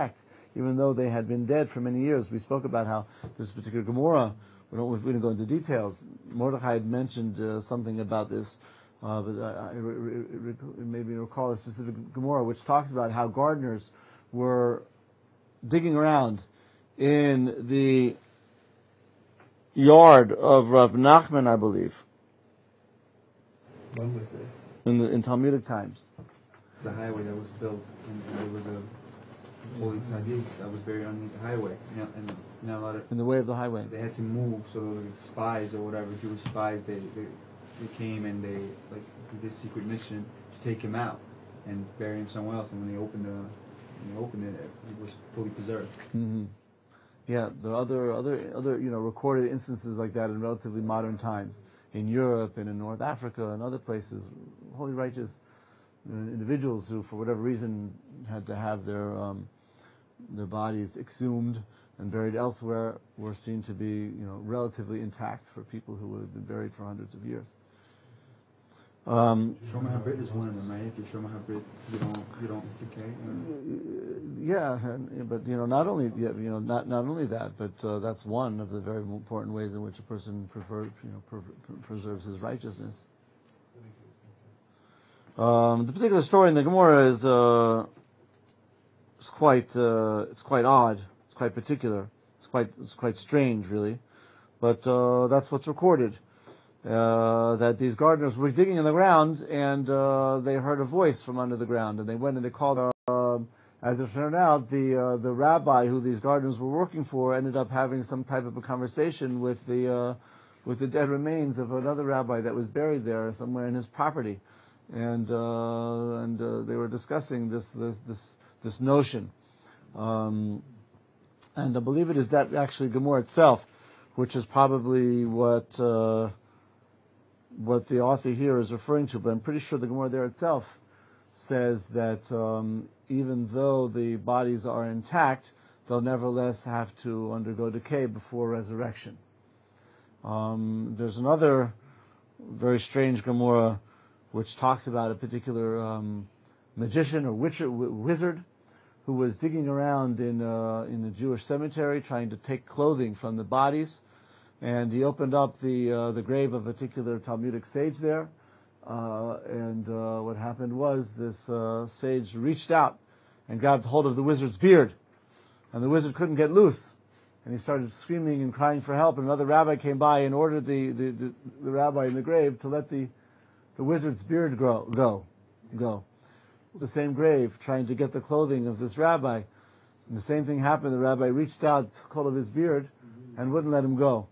act, even though they had been dead for many years. We spoke about how this particular Gemara, we didn't go into details. Mordechai had mentioned something about this, but I maybe recall a specific Gemara which talks about how gardeners were digging around in the yard of Rav Nachman, I believe. When was this? In Talmudic times. The highway that was built, and there was a holy tzaddik that was buried on the highway. And a lot of in the way of the highway. So they had to move, so like spies or whatever, Jewish spies, they came and they did a secret mission to take him out and bury him somewhere else. And when they opened it, it was fully preserved. Mm-hmm. Yeah, there are other recorded instances like that in relatively modern times, in Europe and in North Africa and other places. Holy righteous individuals who, for whatever reason, had to have their bodies exhumed and buried elsewhere were seen to be relatively intact for people who had been buried for hundreds of years. Shoma HaBrit is one of them, right? If you Shoma HaBrit, you don't decay. Yeah, but not only that, but that's one of the very important ways in which a person preserves his righteousness. The particular story in the Gemara is quite odd. It's quite particular. It's quite strange, really. But that's what's recorded. That these gardeners were digging in the ground, and they heard a voice from under the ground, and they went and they called. As it turned out, the rabbi who these gardeners were working for ended up having some type of a conversation with the dead remains of another rabbi that was buried there somewhere in his property, and they were discussing this notion, and I believe it is that actually Gemara itself, which is probably what the author here is referring to, but I'm pretty sure the Gemara there itself says that even though the bodies are intact, they'll nevertheless have to undergo decay before resurrection. There's another very strange Gemara which talks about a particular magician or wizard who was digging around in a Jewish cemetery trying to take clothing from the bodies, and he opened up the grave of a particular Talmudic sage there. And what happened was this sage reached out and grabbed hold of the wizard's beard, and the wizard couldn't get loose, and he started screaming and crying for help. And another rabbi came by and ordered the rabbi in the grave to let the wizard's beard go. The same grave, trying to get the clothing of this rabbi. And the same thing happened. The rabbi reached out, took hold of his beard, and wouldn't let him go.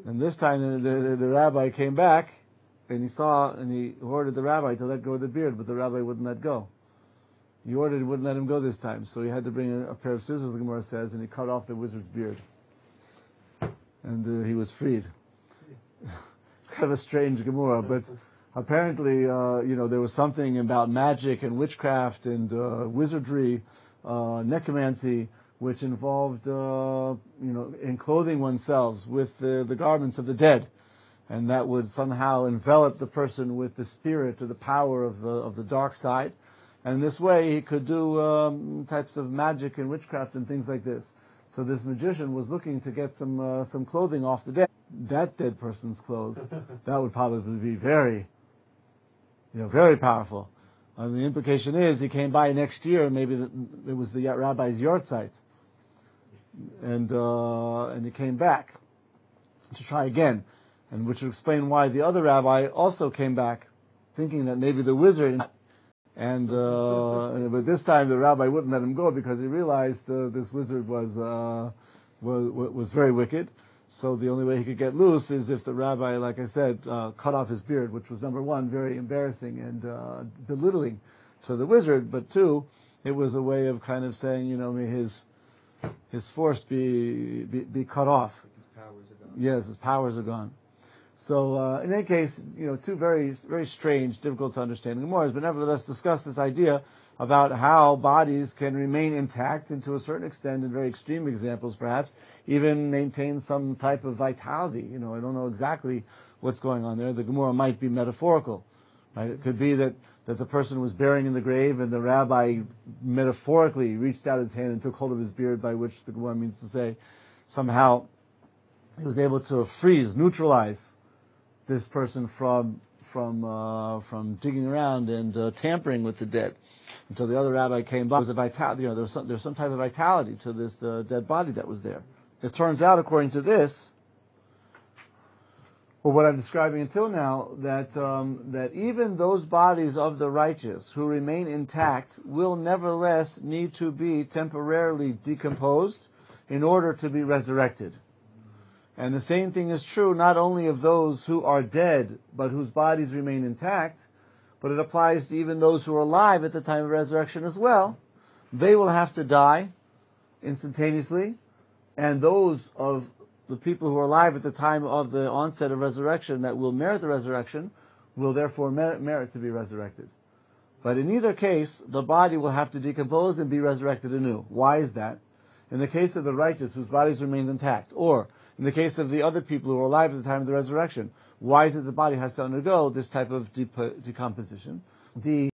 And this time the rabbi came back, and he ordered the rabbi to let go of the beard, but the rabbi wouldn't let go. He ordered, he wouldn't let him go this time, so he had to bring a pair of scissors, the Gemara says, and he cut off the wizard's beard. And he was freed. It's kind of a strange Gemara, but apparently, there was something about magic and witchcraft and wizardry, necromancy, which involved, enclothing oneself with the garments of the dead. And that would somehow envelop the person with the spirit or the power of the dark side. And in this way, he could do types of magic and witchcraft and things like this. So this magician was looking to get some clothing off the dead. That dead person's clothes, that would probably be very, very powerful. And the implication is he came by next year, maybe it was the rabbi's yahrzeit, and he came back to try again. And which would explain why the other rabbi also came back, thinking that maybe the wizard, but this time the rabbi wouldn't let him go because he realized this wizard was very wicked. So the only way he could get loose is if the rabbi, like I said, cut off his beard, which was number one, very embarrassing and belittling to the wizard. But two, it was a way of kind of saying, may his force be cut off. His powers are gone. Yes, his powers are gone. So in any case, two very, very strange, difficult to understand Gemaras, but nevertheless discuss this idea about how bodies can remain intact and to a certain extent, in very extreme examples perhaps, even maintain some type of vitality. I don't know exactly what's going on there. The Gemara might be metaphorical, right? It could be that that the person was burying in the grave, and the rabbi metaphorically reached out his hand and took hold of his beard, by which the Gemara means to say somehow he was able to freeze, neutralize this person from digging around and tampering with the dead, until the other rabbi came by. There was some type of vitality to this dead body that was there. It turns out, according to this, or what I'm describing until now, that even those bodies of the righteous who remain intact will nevertheless need to be temporarily decomposed in order to be resurrected. And the same thing is true not only of those who are dead, but whose bodies remain intact, but it applies to even those who are alive at the time of resurrection as well. They will have to die instantaneously, and those of the people who are alive at the time of the onset of resurrection that will merit the resurrection will therefore merit to be resurrected. But in either case, the body will have to decompose and be resurrected anew. Why is that? In the case of the righteous, whose bodies remain intact, or in the case of the other people who are alive at the time of the resurrection, why is it the body has to undergo this type of decomposition? The